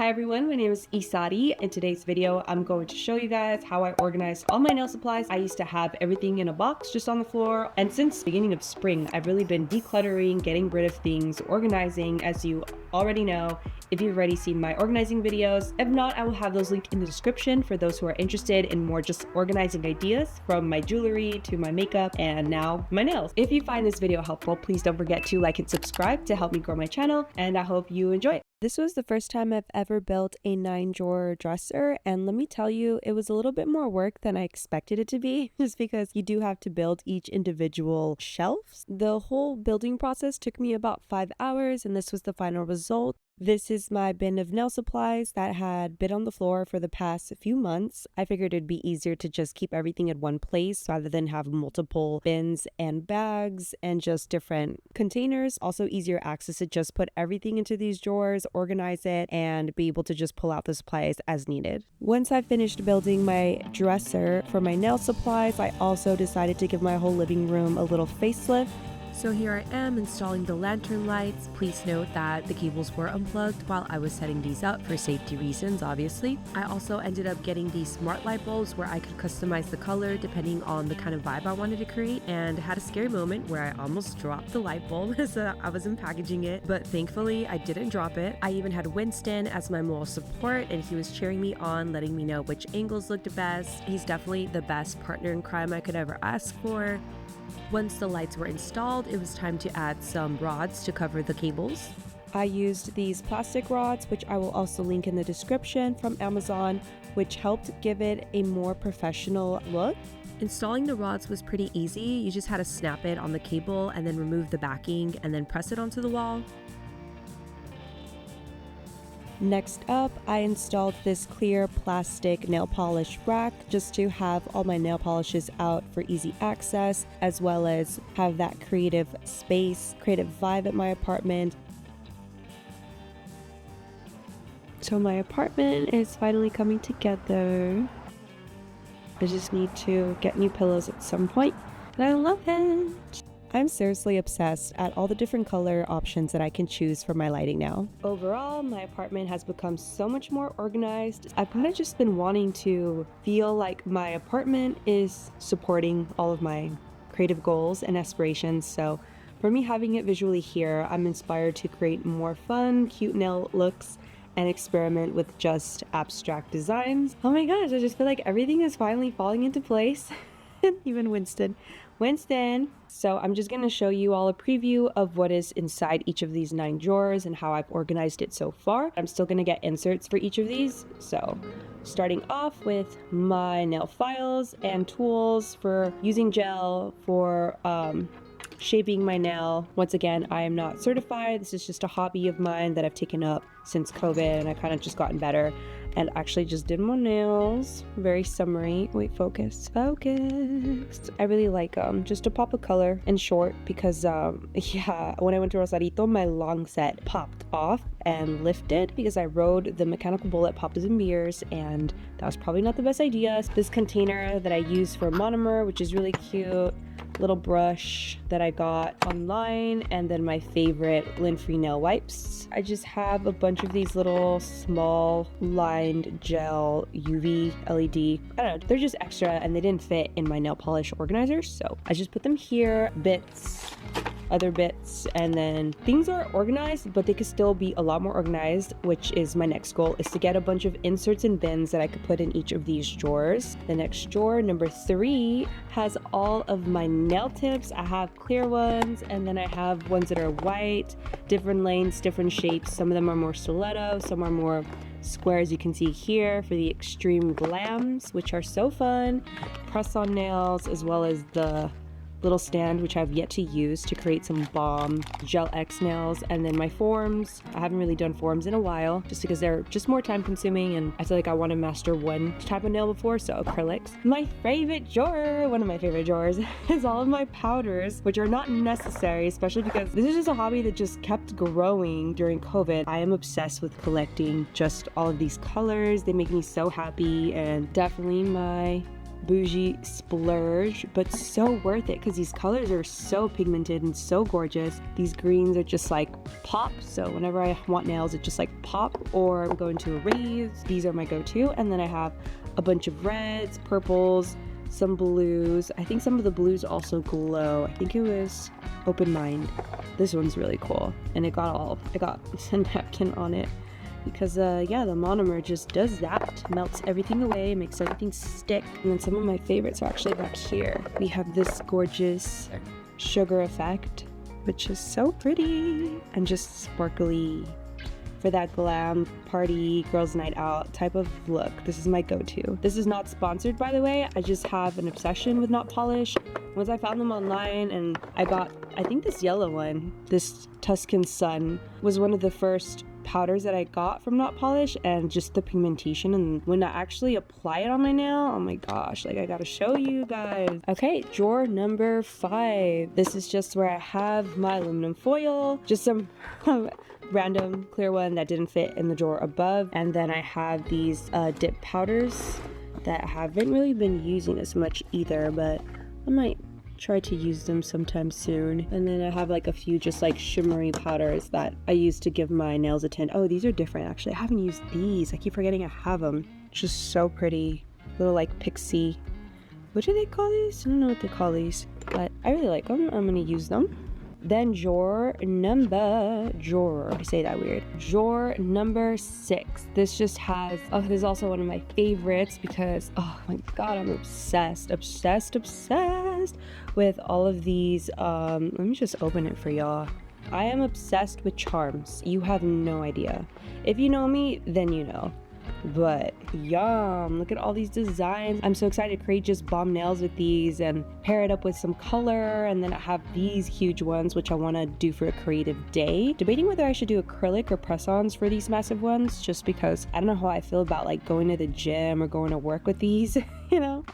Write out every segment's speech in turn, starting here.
Hi everyone, my name is Isary. In today's video, I'm going to show you guys how I organized all my nail supplies. I used to have everything in a box just on the floor, and since the beginning of spring, I've really been decluttering, getting rid of things, organizing, as you already know if you've already seen my organizing videos. If not, I will have those linked in the description for those who are interested in more just organizing ideas, from my jewelry to my makeup and now my nails. If you find this video helpful, please don't forget to like and subscribe to help me grow my channel, and I hope you enjoy it. This was the first time I've ever built a 9-drawer dresser, and let me tell you, it was a little bit more work than I expected it to be, just because you do have to build each individual shelf. The whole building process took me about 5 hours, and this was the final result. This is my bin of nail supplies that had been on the floor for the past few months. I figured it'd be easier to just keep everything in one place rather than have multiple bins and bags and just different containers. Also easier access to just put everything into these drawers, organize it, and be able to just pull out the supplies as needed. Once I finished building my dresser for my nail supplies, I also decided to give my whole living room a little facelift. So here I am installing the lantern lights. Please note that the cables were unplugged while I was setting these up for safety reasons, obviously. I also ended up getting these smart light bulbs where I could customize the color depending on the kind of vibe I wanted to create, and had a scary moment where I almost dropped the light bulb as I wasn't packaging it, but thankfully I didn't drop it. I even had Winston as my moral support, and he was cheering me on, letting me know which angles looked best. He's definitely the best partner in crime I could ever ask for. Once the lights were installed, it was time to add some rods to cover the cables. I used these plastic rods, which I will also link in the description, from Amazon, which helped give it a more professional look. Installing the rods was pretty easy. You just had to snap it on the cable and then remove the backing and then press it onto the wall. Next up, I installed this clear plastic nail polish rack just to have all my nail polishes out for easy access, as well as have that creative space, creative vibe at my apartment. So my apartment is finally coming together. I just need to get new pillows at some point, and I love it. I'm seriously obsessed at all the different color options that I can choose for my lighting now. Overall, my apartment has become so much more organized. I've kind of just been wanting to feel like my apartment is supporting all of my creative goals and aspirations. So for me, having it visually here, I'm inspired to create more fun, cute nail looks and experiment with just abstract designs. Oh my gosh, I just feel like everything is finally falling into place. Even Winston. So I'm just going to show you all a preview of what is inside each of these 9 drawers and how I've organized it so far. I'm still going to get inserts for each of these. So starting off with my nail files and tools for using gel for shaping my nail. Once again, I am not certified. This is just a hobby of mine that I've taken up since COVID, and I kind of just gotten better and actually just did my nails. Very summery. Wait, focus. I really like just a pop of color and short because yeah, when I went to Rosarito, my long set popped off and lifted because I rode the mechanical bullet poppers and beers, and that was probably not the best idea. This container that I use for monomer, which is really cute, little brush that I got online, and then my favorite lint-free nail wipes. I just have a bunch of these little small lined gel UV LED. I don't know, they're just extra and they didn't fit in my nail polish organizer, so I just put them here. Bits, other bits, and then things are organized, but they could still be a lot more organized, which is my next goal, is to get a bunch of inserts and bins that I could put in each of these drawers. The next drawer, number 3, has all of my nail tips. I have clear ones, and then I have ones that are white, different lengths, different shapes. Some of them are more stiletto, some are more square, as you can see here, for the extreme glams, which are so fun. Press-on nails, as well as the little stand, which I've yet to use to create some bomb gel X nails. And then my forms. I haven't really done forms in a while just because they're just more time consuming, and I feel like I want to master one type of nail before, so acrylics. My favorite drawer, one of my favorite drawers, is all of my powders, which are not necessary, especially because this is just a hobby that just kept growing during COVID. I am obsessed with collecting just all of these colors. They make me so happy, and definitely my bougie splurge, but so worth it because these colors are so pigmented and so gorgeous. These greens are just like pop, so whenever I want nails, it just like pop, or I'm going to a rave. These are my go-to. And then I have a bunch of reds, purples, some blues. I think some of the blues also glow. I think it was Open Mind. This one's really cool, and it got a napkin on it because yeah, the monomer just does that, melts everything away, makes everything stick. And then some of my favorites are actually back here. We have this gorgeous sugar effect, which is so pretty and just sparkly for that glam party girls night out type of look. This is my go-to. This is not sponsored, by the way. I just have an obsession with Not Polish. Once I found them online, and I got, I think this yellow one, this Tuscan Sun, was one of the first powders that I got from Not Polish, and just the pigmentation, and when I actually apply it on my nail, oh my gosh, like I gotta show you guys. Okay, drawer number 5. This is just where I have my aluminum foil, just some random clear one that didn't fit in the drawer above, and then I have these dip powders that I haven't really been using as much either, but I might try to use them sometime soon. And then I have like a few just like shimmery powders that I use to give my nails a tint. Oh, these are different actually. I haven't used these. I keep forgetting I have them. Just so pretty. Little like pixie. What do they call these? I don't know what they call these, but I really like them. I'm gonna use them. Then drawer number 6. This just has, oh, this is also one of my favorites because, oh my god, I'm obsessed with all of these. Let me just open it for y'all. I am obsessed with charms. You have no idea. If you know me, then you know. But yum, look at all these designs. I'm so excited to create just bomb nails with these and pair it up with some color. And then I have these huge ones which I want to do for a creative day. Debating whether I should do acrylic or press-ons for these massive ones, just because I don't know how I feel about like going to the gym or going to work with these. You know,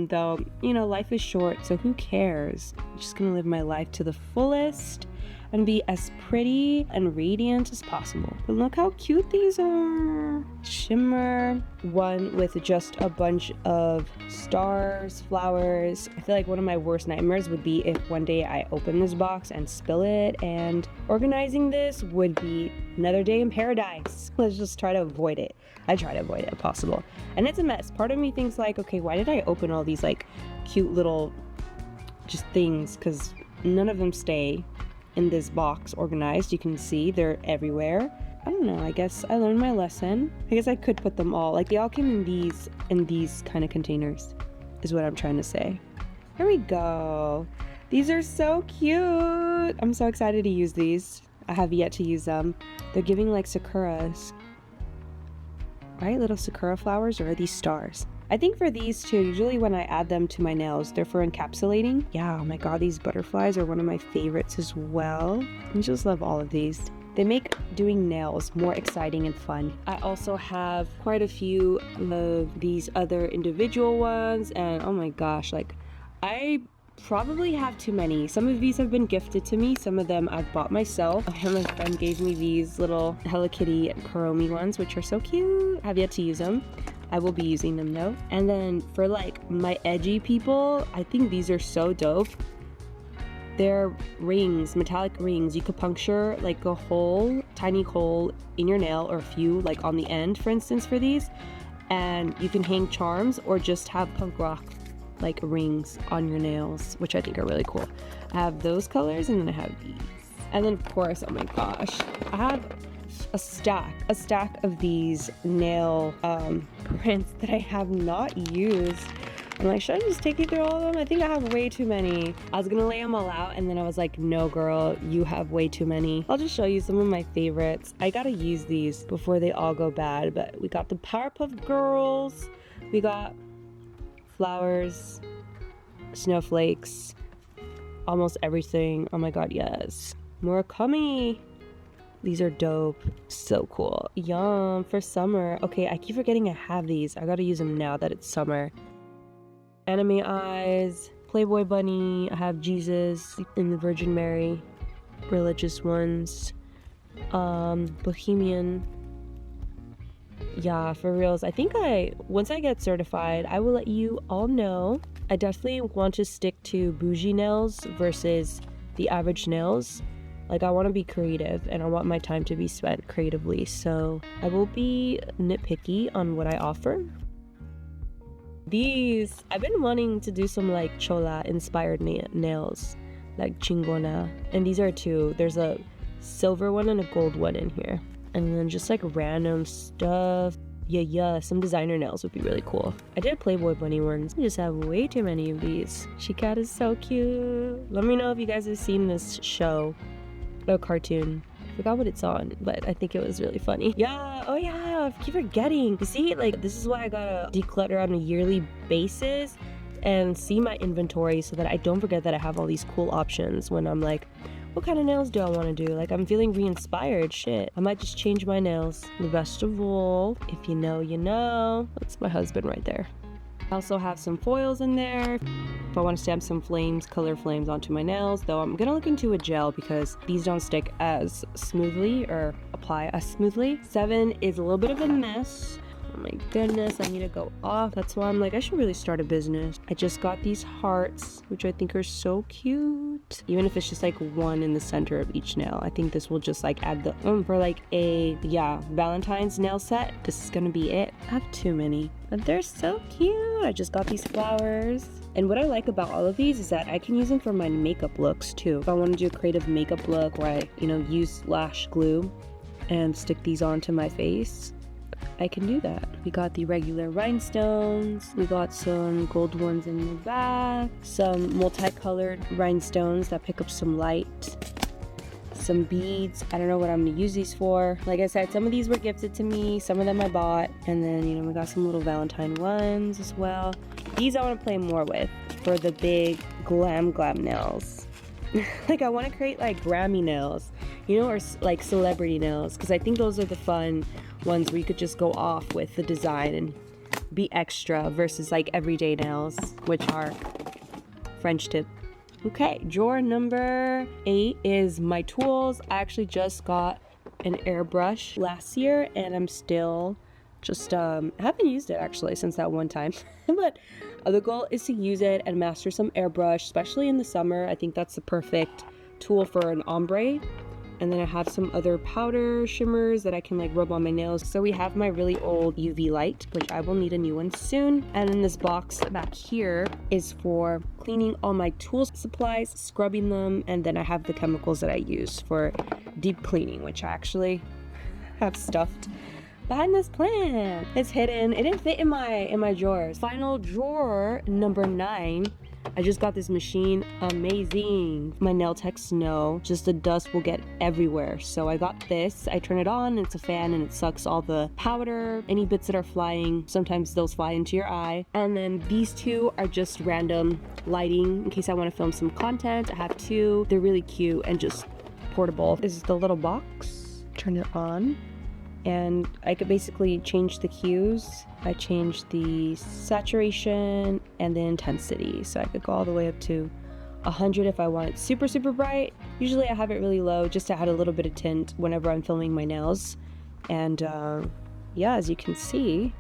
though, you know, life is short, so who cares? I'm just gonna live my life to the fullest and be as pretty and radiant as possible. But look how cute these are. Shimmer one with just a bunch of stars, flowers. I feel like one of my worst nightmares would be if one day I open this box and spill it, and organizing this would be another day in paradise. Let's just try to avoid it. I try to avoid it if possible. And it's a mess. Part of me thinks like, okay, why did I open all these like cute little just things? Because none of them stay in this box organized. You can see they're everywhere. I don't know, I guess I learned my lesson. I guess I could put them all, like they all came in these kind of containers is what I'm trying to say. Here we go. These are so cute. I'm so excited to use these. I have yet to use them. They're giving like sakuras, right? Little sakura flowers, or are these stars? I think for these two, usually when I add them to my nails, they're for encapsulating. Yeah, oh my god, these butterflies are one of my favorites as well. I just love all of these. They make doing nails more exciting and fun. I also have quite a few of these other individual ones, and oh my gosh, like I probably have too many. Some of these have been gifted to me, some of them I've bought myself. My friend gave me these little Hello Kitty and Kuromi ones, which are so cute. I have yet to use them. I will be using them though. And then for like my edgy people, I think these are so dope. They're rings, metallic rings. You could puncture like a hole, tiny hole in your nail, or a few like on the end, for instance, for these. And you can hang charms or just have punk rock like rings on your nails, which I think are really cool. I have those colors, and then I have these. And then of course, oh my gosh, I have a stack of these nail prints that I have not used. I'm like, should I just take you through all of them? I think I have way too many. I was gonna lay them all out, and then I was like, no girl, you have way too many. I'll just show you some of my favorites. I gotta use these before they all go bad. But we got the Powerpuff Girls, we got flowers, snowflakes, almost everything. Oh my god, yes, more coming. These are dope. So cool. Yum, for summer. Okay, I keep forgetting I have these. I gotta use them now that it's summer. Anime eyes, Playboy bunny. I have Jesus and the Virgin Mary, religious ones. Bohemian. Yeah, for reals. I think once I get certified, I will let you all know. I definitely want to stick to bougie nails versus the average nails. Like, I want to be creative and I want my time to be spent creatively. So I will be nitpicky on what I offer. I've been wanting to do some like chola inspired nails, like chingona. And these are two. There's a silver one and a gold one in here. And then just like random stuff. Yeah, some designer nails would be really cool. I did Playboy bunny ones. I just have way too many of these. She cat is so cute. Let me know if you guys have seen this show. A cartoon. I forgot what it's on, but I think it was really funny. Yeah, oh yeah, I keep forgetting. You see, like, this is why I gotta declutter on a yearly basis and see my inventory so that I don't forget that I have all these cool options when I'm like, what kind of nails do I want to do? Like, I'm feeling re-inspired. Shit, I might just change my nails. The best of all, if you know, you know. That's my husband right there. I also have some foils in there if I want to stamp some color flames onto my nails, though I'm gonna look into a gel because these don't stick as smoothly or apply as smoothly. 7 is a little bit of a mess. Oh my goodness, I need to go off. That's why I'm like, I should really start a business. I just got these hearts, which I think are so cute. Even if it's just like one in the center of each nail, I think this will just like add the for like a, Valentine's nail set. This is gonna be it. I have too many, but they're so cute. I just got these flowers. And what I like about all of these is that I can use them for my makeup looks too. If I want to do a creative makeup look where I, use lash glue and stick these onto my face, I can do that. We got the regular rhinestones. We got some gold ones in the back. Some multicolored rhinestones that pick up some light. Some beads. I don't know what I'm gonna use these for. Like I said, some of these were gifted to me. Some of them I bought. And then, we got some little Valentine ones as well. These I want to play more with for the big glam nails. Like, I want to create like Grammy nails, or like celebrity nails, because I think those are the fun ones where you could just go off with the design and be extra versus like everyday nails, which are French tip. Okay, drawer number 8 is my tools. I actually just got an airbrush last year and I'm still just haven't used it actually since that one time. But the goal is to use it and master some airbrush, especially in the summer. I think that's the perfect tool for an ombre. And then I have some other powder shimmers that I can like rub on my nails. So we have my really old UV light, which I will need a new one soon. And then this box back here is for cleaning all my tool supplies, scrubbing them, and then I have the chemicals that I use for deep cleaning, which I actually have stuffed behind this plant. It's hidden. It didn't fit in my drawers. Final drawer number 9. I just got this machine. Amazing. My nail techs know just the dust will get everywhere. So I got this. I turn it on. It's a fan and it sucks all the powder, any bits that are flying. Sometimes those fly into your eye. And then these two are just random lighting in case I want to film some content. I have 2. They're really cute and just portable. This is the little box. Turn it on. And I could basically change the hues. I changed the saturation and the intensity, so I could go all the way up to 100 if I want it super bright. Usually I have it really low just to add a little bit of tint whenever I'm filming my nails. And as you can see,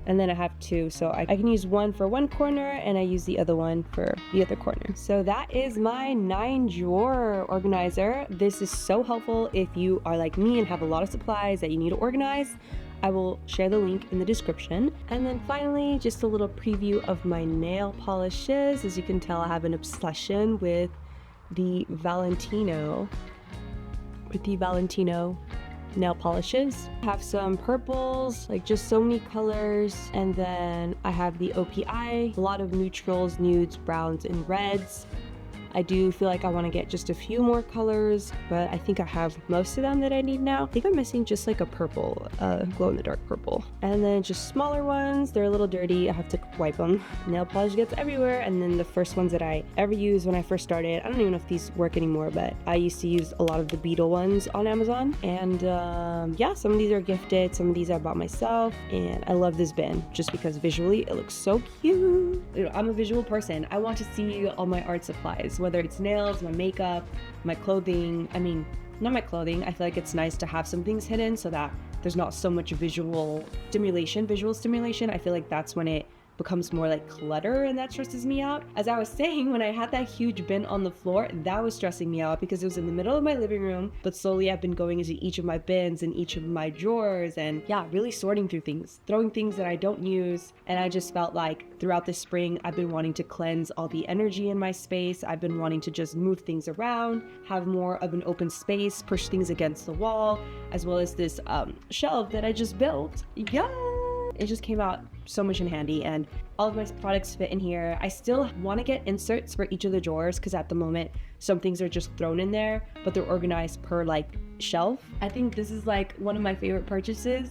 and then I have 2, so I can use one for one corner and I use the other one for the other corner. So that is my 9 drawer organizer. This is so helpful if you are like me and have a lot of supplies that you need to organize. I will share the link in the description. And then finally, just a little preview of my nail polishes. As you can tell, I have an obsession with the Valentino nail polishes. I have some purples, like just so many colors, and then I have the OPI, a lot of neutrals, nudes, browns, and reds. I do feel like I want to get just a few more colors, but I think I have most of them that I need now. I think I'm missing just like a purple, glow-in-the-dark purple. And then just smaller ones, they're a little dirty, I have to wipe them. Nail polish gets everywhere. And then the first ones that I ever used when I first started, I don't even know if these work anymore, but I used to use a lot of the Beetle ones on Amazon. And some of these are gifted, some of these I bought myself, and I love this bin just because visually it looks so cute. I'm a visual person. I want to see all my art supplies, whether it's nails, my makeup, my clothing. I mean, not my clothing. I feel like it's nice to have some things hidden so that there's not so much visual stimulation. I feel like that's when it becomes more like clutter, and that stresses me out. As I was saying, when I had that huge bin on the floor, that was stressing me out because it was in the middle of my living room, but slowly I've been going into each of my bins and each of my drawers, and yeah, really sorting through things, throwing things that I don't use. And I just felt like throughout the spring, I've been wanting to cleanse all the energy in my space. I've been wanting to just move things around, have more of an open space, push things against the wall, as well as this shelf that I just built. Yeah, it just came out so much in handy, and all of my products fit in here. I still want to get inserts for each of the drawers because at the moment some things are just thrown in there, but they're organized per like shelf. I think this is like one of my favorite purchases.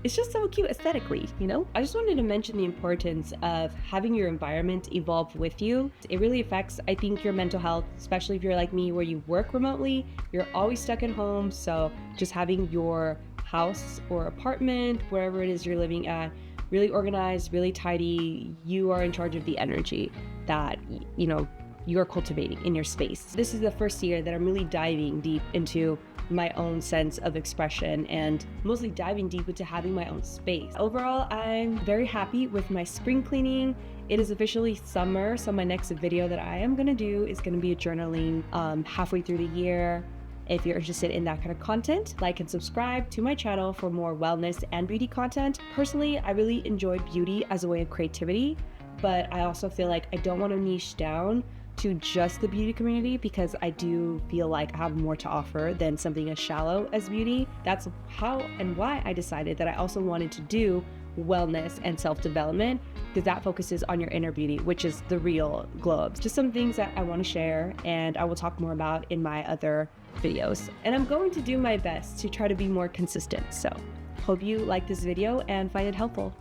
It's just so cute aesthetically, you know? I just wanted to mention the importance of having your environment evolve with you. It really affects, I think, your mental health, especially if you're like me where you work remotely, you're always stuck at home. So just having your house or apartment, wherever it is you're living at, really organized, really tidy. You are in charge of the energy that, you know, you're cultivating in your space. This is the first year that I'm really diving deep into my own sense of expression and mostly diving deep into having my own space. Overall, I'm very happy with my spring cleaning. It is officially summer, so my next video that I am gonna do is gonna be a journaling halfway through the year. If you're interested in that kind of content, like and subscribe to my channel for more wellness and beauty content. Personally, I really enjoy beauty as a way of creativity, but I also feel like I don't want to niche down to just the beauty community because I do feel like I have more to offer than something as shallow as beauty. That's how and why I decided that I also wanted to do wellness and self-development, because that focuses on your inner beauty, which is the real glow ups. Just some things that I want to share and I will talk more about in my other videos. And I'm going to do my best to try to be more consistent. So hope you like this video and find it helpful.